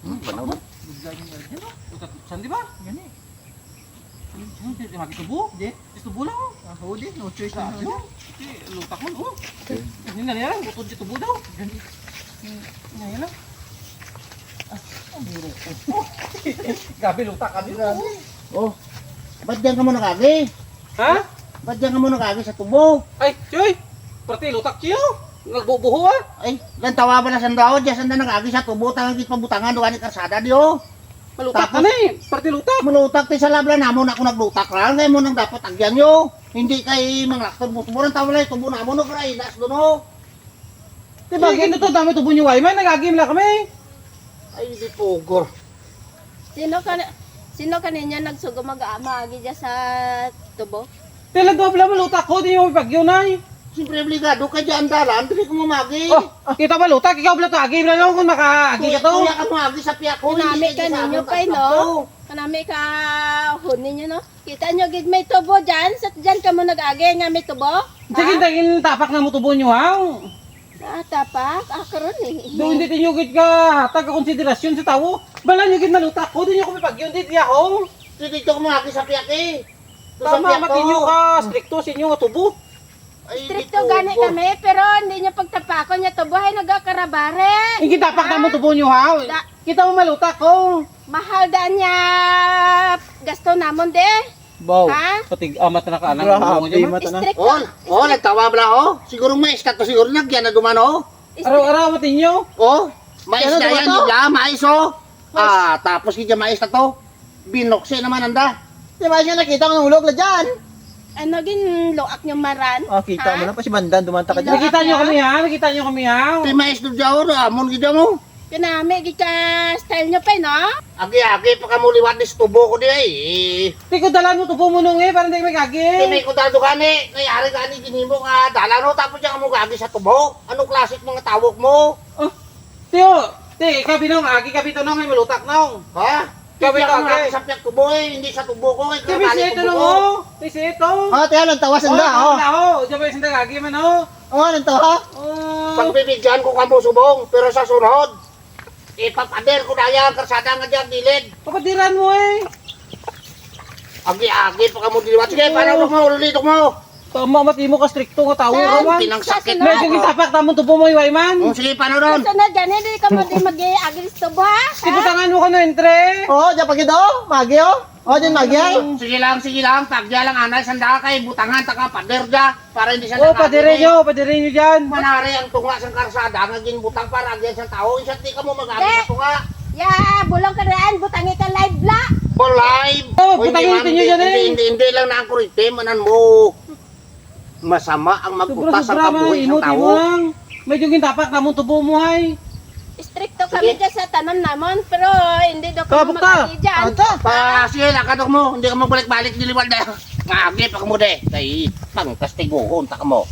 Banaw na. Sandi ba? Gani. Hindi makitubo. Di. Tubo lang. Ako di, no choice na Ano? ano. Lutak mo, oh. Hindi na yan, butod dito tubo daw. Gani. Ngayon lang. Ang biro ko. Gabi lutak ka dito. Oh. Ba't diyan ka mo nakagi? Ha? Ba't diyan ka mo nakagi sa tubo? Ay, Choy! Perti lutak siyo. Nagbubuho ah. Ay, lantawa ba na sandaw? Diyan sanda nakagi sa tubo. Tangang git pabutangan doon ni karsada diyo. Malutak ka Tapos- na eh. Perti lutak. Malutak tayo sa labla namon ako naglutak lang. Kaya mo nang dapat agyan nyo. Hindi kay manglakton mo. Tubo ng tawala yung tubo namon. No, kaya inas doon o. Diba, ganito to, dami tubo niyo, Wayman. Nagagim lang kami. Ay, hindi pugor. Sino kaninya nagsugo mag-aamagi dyan sa tubo? Tila doble malutak ko, di mo ipagyo na eh. Siyempre, obligado ka dyan dalan. Hindi ko mamagi. Oh, kita ba lutak? Ikaw ba ito? Agim lang ako kung makaagi ka to. Kuya ka mamagi sa piyak ko. Kinami ka ninyo pa no? Kanami ka hunin nyo no? Kita nyo gid may tubo dyan? Sa dyan ka mo nag-agi nga may tubo? Sige, tagin tapak na mo tubo niyo ha. Tapak? Karon eh. Doon hindi tinyo gid ka hatag ka konsiderasyon sa tao. Bala nyo gid malutak ko, di nyo ko ipagyo, di ako. Dito ko mamagi sa piyak eh. Doon sa Tama, piyak ko. matinyo ka, stricto sa inyo nga tubo. Ay, Stricto gani kami, pero hindi nyo pagtapakon niya tubo ay nagkakarabare. Hindi tapak na mo tubo niyo ha. Kita mo malutak ko. Mahal daan niya gasto namon de. Wow, Ha? patig amat na ka anang tubo mo dyan. Stricto. Nagtawa ba ho? Siguro may iskat to siguro nagyan na dumano. Araw-araw matinyo. Oh, mais Ano na ba yan, to? di ba? Mais oh. Tapos kita mais na to. Binokse naman anda. Di ba siya nakita ko ng ulog na dyan? Ano gin loak nyo maran? Oh, kita mo na pa si Bandan, dumanta ka dyan. Nakita nyo kami ha, nakita nyo kami ha. Ti mais do jaw amon gida mo. Kanami gid ka style nyo pa no? Agi-agi pa kamo liwat ni tubo ko di ay. Di ko dalan mo tubo mo nung eh, parang di may Ti gagi. may kudado gani, kay ari gani ginimo nga dalano tapos diyan kamo gagi sa tubo. Ano klasik mga tawag mo? Oh, tiyo, kabi nung, agi kabi to nung, may malutak nung. Ha? Gabi Kaya ka, ako agi. gagi sa piyak tubo eh, hindi sa tubo ko. Kabi siya ito nung oh, siya ito. Oh, tiyan, nagtawa sanda, oh. Diyan ba yung sanda gagi man oh. Oh, nagtawa. Oh, Pagbibigyan ko kamo subong, pero sa sunod, ipapader ko na yan, karsada nga dyan, dilid. papatiran mo eh. Agi-agi pa kamo diliwat. Sige, paano mo, ulitok mo. Tama, mati mo ka stricto nga tao Saan? kawan. Pinangsakit Medyo mo. tapak tamon tubo mo Iwayman. Oh, sige, paano ron? Kasi na dyan, hindi ka mo di mag-agi sa tubo ha? Sibutangan mo ka no entre. Oh, dyan pagid oh. Magi oh. Oh, dyan magi ay. Sige lang. Tagya lang anay, sanda kay butangan, taka pader dya. Para hindi siya Oh, padire nyo dyan. Manari ang tunga sa karsada, naging butang para agyan sa tao. Isang di ka mo mag-agi na tunga. Ya, bulong ka raan, butangi ka live la. For live. Oh, Uy, butangin hindi, niyo dyan eh. Hindi lang na ang kuritim, manan mo. Masama ang magputas ang Sobra-sobra kabuhay ng inuti tao. mo lang. Medyo tapak tamon tubo mo ay. Stricto kami Sige. dyan sa tanan namon, pero hindi daw kami Kabuk ka. mag-agi dyan. Ata. Sige, lakadok mo. Hindi ka magbalik-balik diliwal dahil. Ngagi pa ka mo de. Kay pangkastiguhon, taka mo.